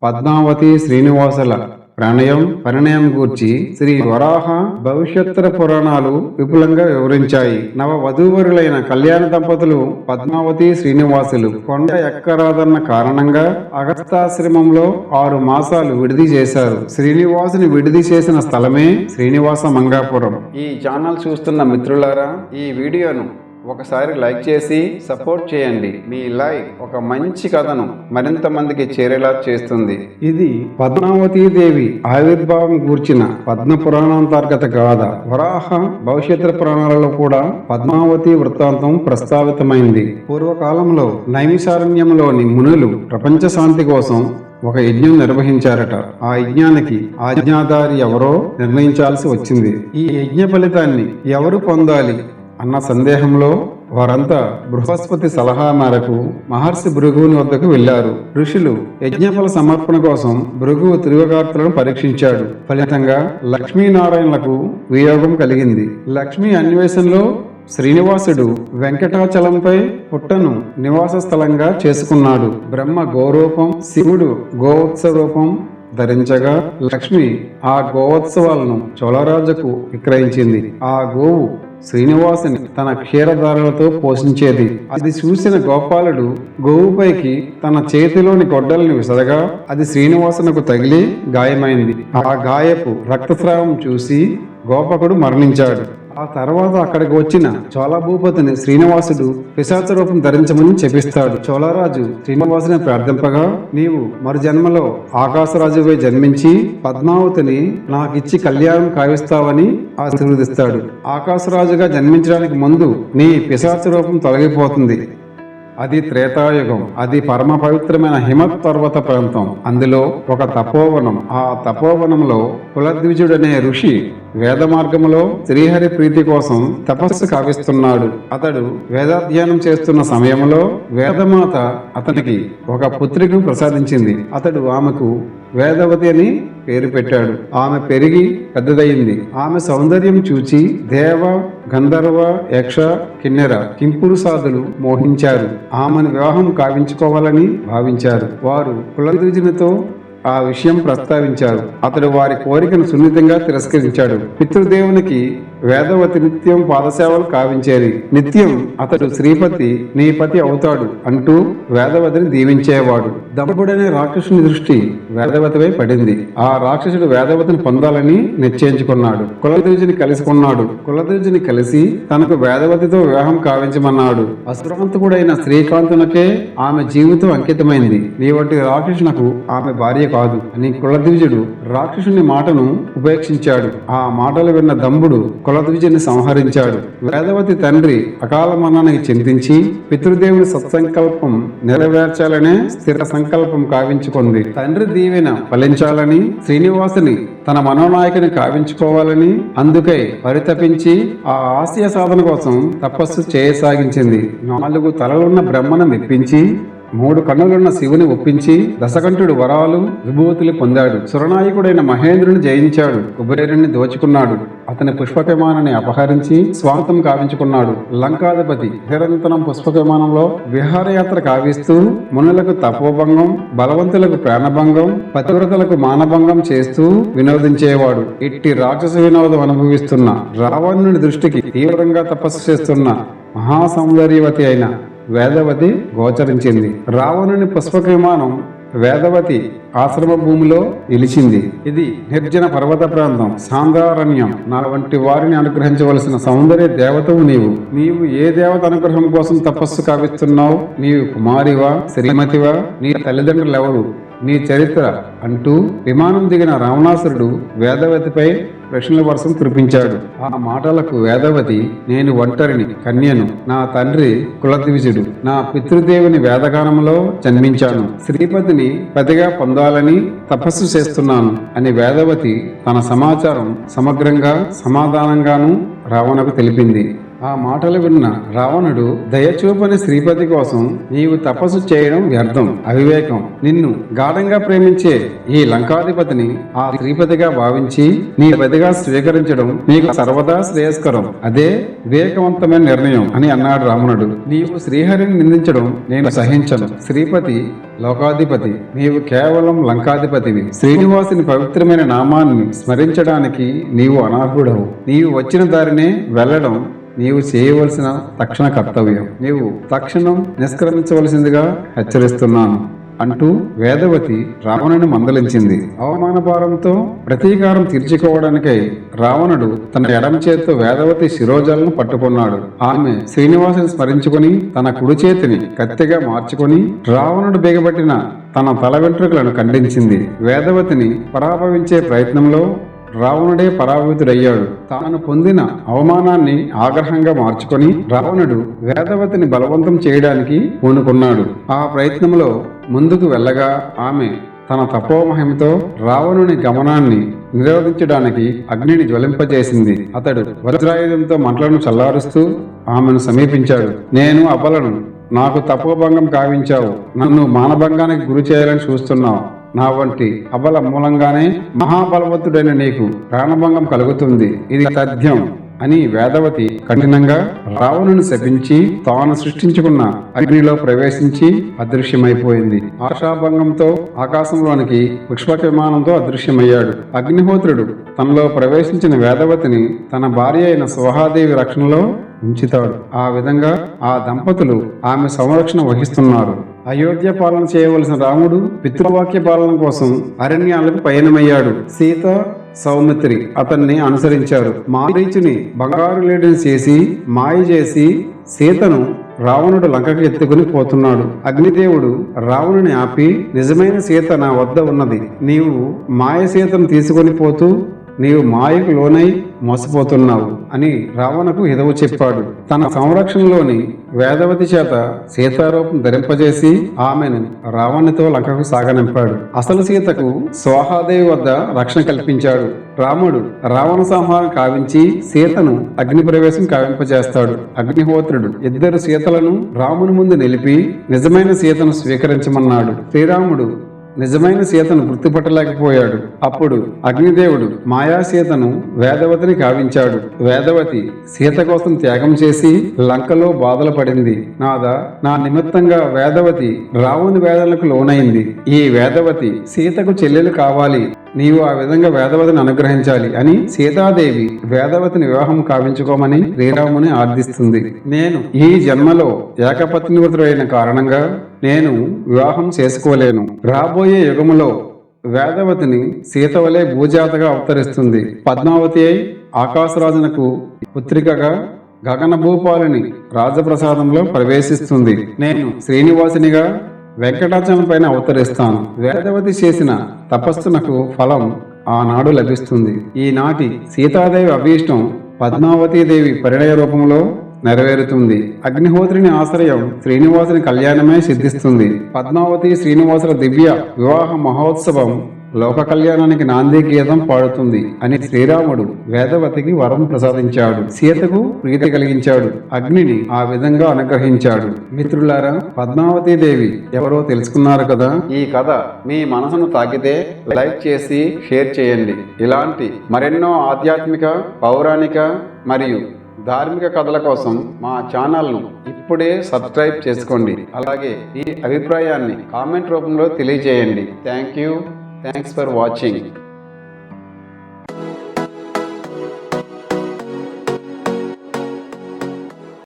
పద్మావతి శ్రీనివాసుల పరిణయం గూర్చి శ్రీ వరాహ భవిష్యత్తర పురాణాలు విపులంగా వివరించాయి. నవ వధూవరులైన కళ్యాణ దంపతులు పద్మావతి శ్రీనివాసులు కొండ ఎక్కరాదన్న కారణంగా అగస్తాశ్రమంలో 6 మాసాలు విడిది చేశారు. శ్రీనివాసుని విడిది చేసిన స్థలమే శ్రీనివాస మంగాపురం. ఈ ఛానల్ చూస్తున్న మిత్రులారా, ఈ వీడియోను ఒకసారి లైక్ చేసి సపోర్ట్ చేయండి. మీ లైక్ ఒక మంచి కథను మరింత మందికి చేరేలా చేస్తుంది. ఇది పద్మావతీ దేవి ఆవిర్భావం గూర్చిన పద్మ పురాణాంతర్గత గాథ. వరాహ భవిష్యత్తు పురాణాలలో కూడా పద్మావతి వృత్తాంతం ప్రస్తావితమైంది. పూర్వకాలంలో నైమిషారణ్యంలోని మునులు ప్రపంచ శాంతి కోసం ఒక యజ్ఞం నిర్వహించారట. ఆ యజ్ఞానికి ఆజ్ఞాధారి ఎవరో నిర్ణయించాల్సి వచ్చింది. ఈ యజ్ఞ ఫలితాన్ని ఎవరు పొందాలి అన్న సందేహంలో వారంతా బృహస్పతి సలహా మేరకు మహర్షి భృగువుని వద్దకు వెళ్లారు. ఋషులు యజ్ఞఫల సమర్పణ కోసం భృగువు తిరుగుగార్తలను పరీక్షించాడు. ఫలితంగా లక్ష్మీనారాయణలకు వియోగం కలిగింది. లక్ష్మీ అన్వేషణలో శ్రీనివాసుడు వెంకటాచలంపై పుట్టను నివాస స్థలంగా చేసుకున్నాడు. బ్రహ్మ గోరూపం, శివుడు గోవత్స రూపం ధరించగా లక్ష్మి ఆ గోవత్సవాలను చోళరాజుకు విక్రయించింది. ఆ గోవు శ్రీనివాసుని తన క్షీరధారలతో పోషించేది. అది చూసిన గోపాలుడు గోవుపైకి తన చేతిలోని గొడ్డల్ని విసరగా అది శ్రీనివాసునకు తగిలి గాయమైంది. ఆ గాయపు రక్తస్రావం చూసి గోపకుడు మరణించాడు. ఆ తర్వాత అక్కడికి వచ్చిన చోళభూపతిని శ్రీనివాసుడు పిశాచ రూపం ధరించమని చెప్పిస్తాడు. చోళరాజు శ్రీనివాసుని ప్రార్థింపగా, నీవు మరు జన్మలో ఆకాశరాజువై జన్మించి పద్మావతిని నాకిచ్చి కళ్యాణం కావిస్తావని ఆశీర్వదిస్తాడు. ఆకాశరాజుగా జన్మించడానికి ముందు నీ పిశాచ రూపం తొలగిపోతుంది. అది త్రేతాయుగం. అది పరమ పవిత్రమైన హిమత్ పర్వత ప్రాంతం. అందులో ఒక తపోవనం. ఆ తపోవనంలో కులద్విజుడనే ఋషి వేద మార్గంలో శ్రీహరి ప్రీతి కోసం తపస్సు కావిస్తున్నాడు. అతడు వేదాధ్యయనం చేస్తున్న సమయంలో వేదమాత అతనికి ఒక పుత్రికను ప్రసాదించింది. అతడు ఆమెకు వేదవతి అని పేరు పెట్టాడు. ఆమె పెరిగి పెద్దదయింది. ఆమె సౌందర్యం చూచి దేవ, గంధర్వ, యక్ష, కిన్నెర, కింపురుషాదులు మోహించారు. ఆమెను వివాహం కావించుకోవాలని భావించారు. వారు కులద్విజునితో ఆ విషయం ప్రస్తావించారు. అతడు వారి కోరికను సున్నితంగా తిరస్కరించాడు. పితృదేవునికి వేదవతి నిత్యం పాదసేవలు కావించేది. నిత్యం అతడు శ్రీపతి నీ పతి అవుతాడు అంటూ వేదవతిని దీవించేవాడు. దమపుడనే రాక్షసుని దృష్టి వేదవతిపై పడింది. ఆ రాక్షసుడు వేదవతిని పొందాలని నిశ్చయించుకున్నాడు. కులద్విజుని కలిసి తనకు వేదవతితో వివాహం కావించమన్నాడు. అసురాంతకుడైన శ్రీకాంతునకే ఆమె జీవితం అంకితమైంది. నీ వంటి రాక్షసునకు ఆమె భార్య కాదు అని కులద్విజుడు రాక్షసుని మాటను ఉపేక్షించాడు. ఆ మాటలు విన్న దంబుడు కులద్విజుని సంహరించాడు. వేదవతి తండ్రి అకాల మరణానికి చింతించి పితృదేవుని సత్సంకల్పం నెరవేర్చాలనే స్థిర సంకల్పం కావించుకుంది. తండ్రి దీవెన ఫలించాలని, శ్రీనివాసుని తన మనోనాయకుని కావించుకోవాలని అందుకై పరితపించి ఆ ఆశయ సాధన కోసం తపస్సు చేయసాగించింది. 4 తలలున్న బ్రహ్మను మెప్పించి 3 కన్నులున్న శివుని ఒప్పించి దశకంఠుడు వరాలు విభూతులు పొందాడు. సురనాయకుడైన మహేంద్రుని జయించాడు. కుబేరుని దోచుకున్నాడు. అతని పుష్పవిమానాన్ని అపహరించి స్వార్థం కావించుకున్నాడు. లంకాధిపతి నిరంతరం పుష్పవిమానంలో విహారయాత్ర కావిస్తూ మునులకు తపోభంగం, బలవంతులకు ప్రాణభంగం, పతివ్రతలకు మానభంగం చేస్తూ వినోదించేవాడు. ఇట్టి రాక్షస వినోదం అనుభవిస్తున్న రావణుని దృష్టికి తీవ్రంగా తపస్సు చేస్తున్న మహాసౌందర్యవతి అయిన వేదవతి గోచరించింది. రావణుని పుష్పక విమానం వేదవతి ఆశ్రమ భూమిలో నిలిచింది. ఇది నిర్జన పర్వత ప్రాంతం, సాంద్రారణ్యం. నా వంటి వారిని అనుగ్రహించవలసిన సౌందర్య దేవతవు నీవు ఏ దేవత అనుగ్రహం కోసం తపస్సు కావిస్తున్నావు? నీవు కుమారివా, శ్రీమతివా? నీ తల్లిదండ్రులెవరు? నీ చరిత్ర అంటూ విమానం దిగిన రావణాసురుడు వేదవతిపై ప్రశ్నల వర్షం కురిపించాడు. ఆ మాటలకు వేదవతి, నేను ఒంటరిని, కన్యను. నా తండ్రి కులద్విజుడు. నా పితృదేవుని వేదగానంలో జన్మించాను. శ్రీపతిని పతిగా పొందాలని తపస్సు చేస్తున్నాను అని వేదవతి తన సమాచారం సమగ్రంగా సమాధానంగాను రావణకు తెలిపింది. ఆ మాటలు విన్న రావణుడు, దయచూపని శ్రీపతి కోసం నీవు తపస్సు చేయడం వ్యర్థం, అవివేకం. నిన్ను గాఢంగా ప్రేమించే ఈ లంకాధిపతిని ఆ శ్రీపతిగా భావించి నీ పతిగా స్వీకరించడం నీకు సర్వదా శ్రేయస్కరం. అదే వివేకవంతమైన నిర్ణయం అని అన్నాడు రావణుడు. నీవు శ్రీహరిని నిందించడం నేను సహించను. శ్రీపతి లోకాధిపతి, నీవు కేవలం లంకాధిపతివి. శ్రీనివాసుని పవిత్రమైన నామాన్ని స్మరించడానికి నీవు అనర్హుడవు. నీవు వచ్చిన దారినే వెళ్ళడం నీవు చేయవలసిన తక్షణ కర్తవ్యం. నీవు తక్షణం నిష్క్రమించవలసిందిగా హెచ్చరిస్తున్నాను అంటూ వేదవతి రావణుని మందలించింది. అవమానభారంతో ప్రతీకారం తీర్చుకోవడానికై రావణుడు తన ఎడమ చేతితో వేదవతి శిరోజాలను పట్టుకున్నాడు. ఆమె శ్రీనివాసుని స్మరించుకుని తన కుడి చేతిని కత్తిగా మార్చుకుని రావణుడు బిగబట్టిన తన తల వెంట్రుకలను ఖండించింది. వేదవతిని పరాభవించే ప్రయత్నంలో రావణుడే పరాభూతుడయ్యాడు. తాను పొందిన అవమానాన్ని ఆగ్రహంగా మార్చుకొని రావణుడు వేదవతిని బలవంతం చేయడానికి పూనుకున్నాడు. ఆ ప్రయత్నంలో ముందుకు వెళ్ళగా ఆమె తన తపోమహిమతో రావణుని గమనాన్ని నిరోధించడానికి అగ్నిని జ్వలింపజేసింది. అతడు వజ్రాయుధంతో మంటలను చల్లారుస్తూ ఆమెను సమీపించాడు. నేను అబలను, నాకు తపోభంగం కావించావు. నన్ను మానభంగానికి గురి చేయాలని చూస్తున్నావు. నా వంటి అబల మూలంగానే మహాబలవంతుడైన నీకు ప్రాణభంగం కలుగుతుంది. ఇది తథ్యం అని వేదవతి కఠినంగా రావణుని శపించి తాను సృష్టించుకున్న అగ్నిలో ప్రవేశించి అదృశ్యమైపోయింది. ఆశాభంగంతో ఆకాశంలోనికి పుష్పక విమానంతో అదృశ్యమయ్యాడు. అగ్నిహోత్రుడు తనలో ప్రవేశించిన వేదవతిని తన భార్య అయిన స్వహాదేవి రక్షణలో ఉంచుతాడు. ఆ విధంగా ఆ దంపతులు ఆమె సంరక్షణ వహిస్తున్నారు. అయోధ్య పాలన చేయవలసిన రాముడు పితృవాక్య పాలన కోసం అరణ్యాలకు పయనమయ్యాడు. సీత, సౌమిత్రి అతన్ని అనుసరించారు. మారీచుని బంగారు లేడిని చేసి మాయ చేసి సీతను రావణుడు లంకకి ఎత్తుకుని పోతున్నాడు. అగ్నిదేవుడు రావణుని ఆపి, నిజమైన సీత నా వద్ద ఉన్నది. నీవు మాయ సీతను తీసుకొని పోతూ నీవు మాయకు లోనై మోసపోతున్నావు అని రావణకు హితవు చెప్పాడు. తన సంరక్షణలోని వేదవతి చేత సీతారూపం ధరింపజేసి ఆమెను రావణునితో లంకకు సాగనింపాడు. అసలు సీతకు స్వాహాదేవి వద్ద రక్షణ కల్పించాడు. రాముడు రావణ సంహారం కావించి సీతను అగ్ని ప్రవేశం కావింపజేస్తాడు. అగ్నిహోత్రుడు ఇద్దరు సీతలను రాముని ముందు నిలిపి నిజమైన సీతను స్వీకరించమన్నాడు. శ్రీరాముడు నిజమైన సీతను గుర్తుపట్టలేకపోయాడు. అప్పుడు అగ్నిదేవుడు మాయా సీతను వేదవతిని కావించాడు. వేదవతి సీత కోసం త్యాగం చేసి లంకలో బాధలు పడింది. నాదా, నా నిమిత్తంగా వేదవతి రావణుని వేదనలకు లోనైంది. ఈ వేదవతి సీతకు చెల్లెలు కావాలి. నీవు ఆ విధంగా వేదవతిని అనుగ్రహించాలి అని సీతాదేవి వేదవతిని వివాహం కావించుకోమని శ్రీరాముని ఆర్థిస్తుంది. నేను ఈ జన్మలో ఏకపత్నివతుడైన కారణంగా నేను వివాహం చేసుకోలేను. రాబోయే యుగములో వేదవతిని సీత వలె భూజాతగా అవతరిస్తుంది. పద్మావతి అయి ఆకాశరాజునకు పుత్రికగా గగన భూపాలిని రాజప్రసాదంలో ప్రవేశిస్తుంది. నేను శ్రీనివాసునిగా వెంకటాచలం పైన అవతరిస్తాను. వేదవతి చేసిన తపస్సునకు ఫలం ఆనాడు లభిస్తుంది. ఈనాటి సీతాదేవి అభీష్టం పద్మావతీదేవి పరిణయ రూపంలో నెరవేరుతుంది. అగ్నిహోత్రిని ఆశ్రయం శ్రీనివాసుని కళ్యాణమే సిద్ధిస్తుంది. పద్మావతి శ్రీనివాసుల దివ్య వివాహ మహోత్సవం లోక కళ్యాణానికి నాంది గీతం పాడుతుంది అని శ్రీరాముడు వేదవతికి వరం ప్రసాదించాడు. సీతకు ప్రీతి కలిగించాడు. అగ్నిని ఆ విధంగా అనుగ్రహించాడు. మిత్రులారా, పద్మావతీదేవి ఎవరో తెలుసుకున్నారు కదా. ఈ కథ మీ మనసును తాకితే లైక్ చేసి షేర్ చేయండి. ఇలాంటి మరెన్నో ఆధ్యాత్మిక, పౌరాణిక మరియు ధార్మిక కథల కోసం మా ఛానల్ను ఇప్పుడే సబ్స్క్రైబ్ చేసుకోండి. అలాగే ఈ అభిప్రాయాన్ని కామెంట్ రూపంలో తెలియజేయండి. Thanks for watching.